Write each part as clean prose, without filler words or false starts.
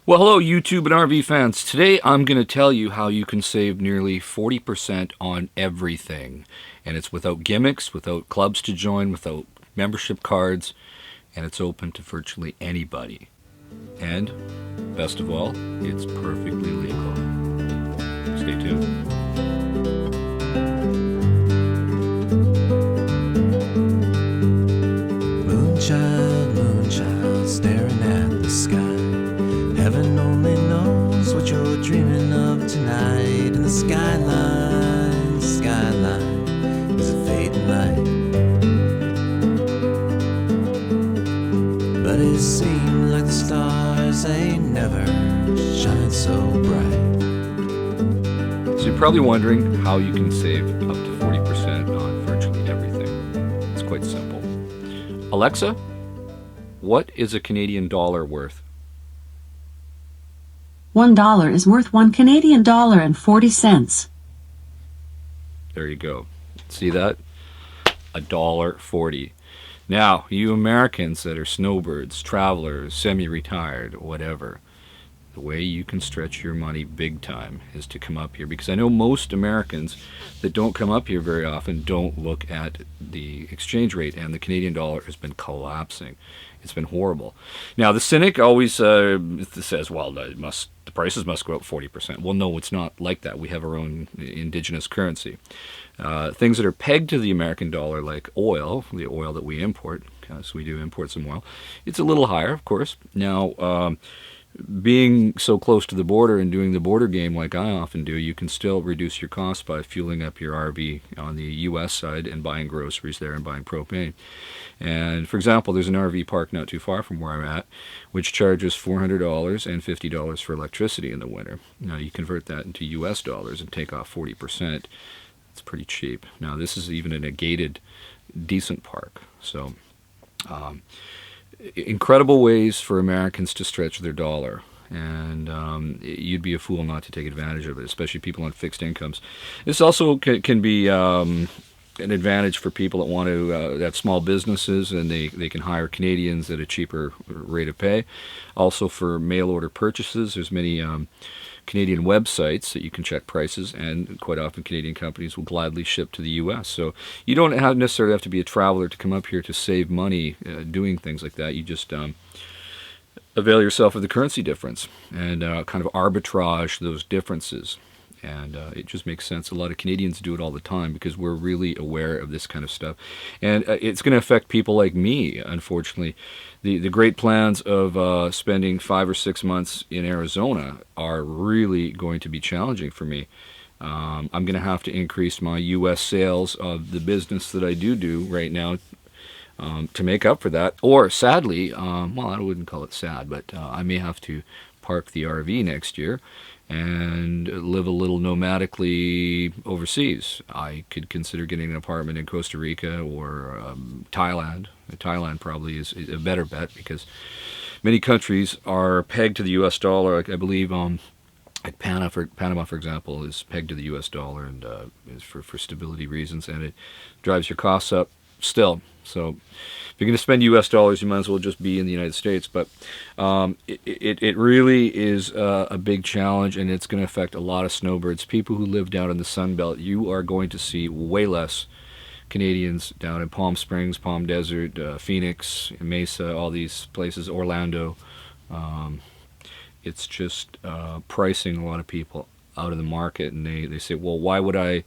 Well, hello, YouTube and RV fans. Today I'm going to tell you how you can save nearly 40% on everything. And it's without gimmicks, without clubs to join, without membership cards, and it's open to virtually anybody. And, best of all, it's perfectly legal. Stay tuned. Moonchild, moonchild, staring at the sky. Heaven only knows what you're dreaming of tonight. And the skyline, skyline is a fading light. But it seems like the stars ain't never shine so bright. So you're probably wondering how you can save up to 40% on virtually everything. It's quite simple. Alexa, what is a Canadian dollar worth? $1 is worth $1 Canadian and 40 cents. There you go. See that? $1.40. Now, you Americans that are snowbirds, travelers, semi-retired, whatever, the way you can stretch your money big time is to come up here, because I know most Americans that don't come up here very often don't look at the exchange rate, and the Canadian dollar has been collapsing. It's been horrible. Now, the cynic always says, well, the prices must go up 40%. Well, no, it's not like that. We have our own indigenous currency. Things that are pegged to the American dollar, like oil, the oil that we import, because we do import some oil, it's a little higher, of course. Now, being so close to the border and doing the border game like I often do, you can still reduce your costs by fueling up your RV on the U.S. side and buying groceries there and buying propane. And for example, there's an RV park not too far from where I'm at, which charges $400 and $50 for electricity in the winter. Now you convert that into U.S. dollars and take off 40%. It's pretty cheap. Now this is even in a gated, decent park. So incredible ways for Americans to stretch their dollar, and you'd be a fool not to take advantage of it, especially people on fixed incomes. This also can be an advantage for people that want to have small businesses, and they can hire Canadians at a cheaper rate of pay. Also for mail order purchases, there's many Canadian websites that you can check prices, and quite often Canadian companies will gladly ship to the U.S. So you don't necessarily have to be a traveler to come up here to save money doing things like that. You just avail yourself of the currency difference and kind of arbitrage those differences. And it just makes sense. A lot of Canadians do it all the time because we're really aware of this kind of stuff. And it's going to affect people like me, unfortunately. The great plans of spending 5 or 6 months in Arizona are really going to be challenging for me. I'm going to have to increase my U.S. sales of the business that I do right now to make up for that. Or sadly, well, I wouldn't call it sad, but I may have to park the RV next year and live a little nomadically overseas. I could consider getting an apartment in Costa Rica or Thailand. Thailand probably is a better bet because many countries are pegged to the U.S. dollar. Like I believe like Panama, for example, is pegged to the U.S. dollar and is for stability reasons, and it drives your costs up still. So if you're going to spend U.S. dollars, you might as well just be in the United States. But it really is a big challenge, and it's going to affect a lot of snowbirds. People who live down in the Sun Belt, you are going to see way less Canadians down in Palm Springs, Palm Desert, Phoenix, Mesa, all these places, Orlando. It's just pricing a lot of people out of the market, and they say, well, why would I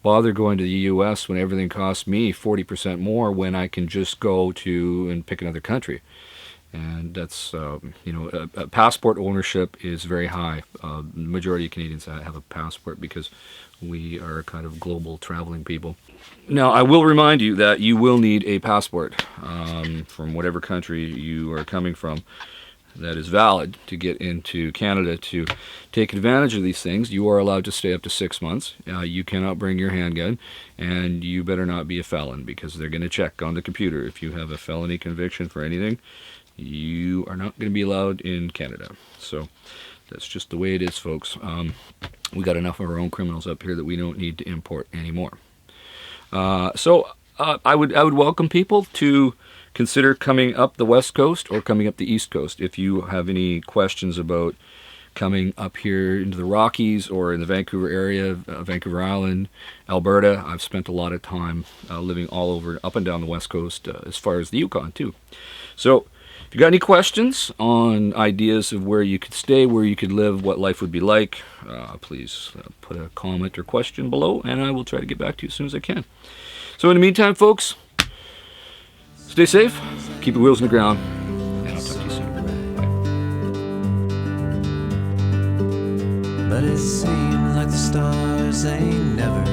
bother going to the U.S. when everything costs me 40% more when I can just go to and pick another country? And that's, passport ownership is very high. The majority of Canadians have a passport because we are kind of global traveling people. Now, I will remind you that you will need a passport from whatever country you are coming from that is valid to get into Canada to take advantage of these things. You are allowed to stay up to 6 months. You cannot bring your handgun, and you better not be a felon because they're going to check on the computer. If you have a felony conviction for anything, you are not going to be allowed in Canada. So that's just the way it is, folks. We got enough of our own criminals up here that we don't need to import anymore. So I would welcome people to consider coming up the West Coast or coming up the East Coast. If you have any questions about coming up here into the Rockies or in the Vancouver area, Vancouver Island, Alberta, I've spent a lot of time living all over, up and down the West Coast, as far as the Yukon too. So if you got any questions on ideas of where you could stay, where you could live, what life would be like, please put a comment or question below, and I will try to get back to you as soon as I can. So in the meantime, folks, stay safe, keep your wheels in the ground, and I'll talk to you soon. Bye. But it seems like the stars ain't never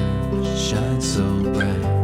shine so bright.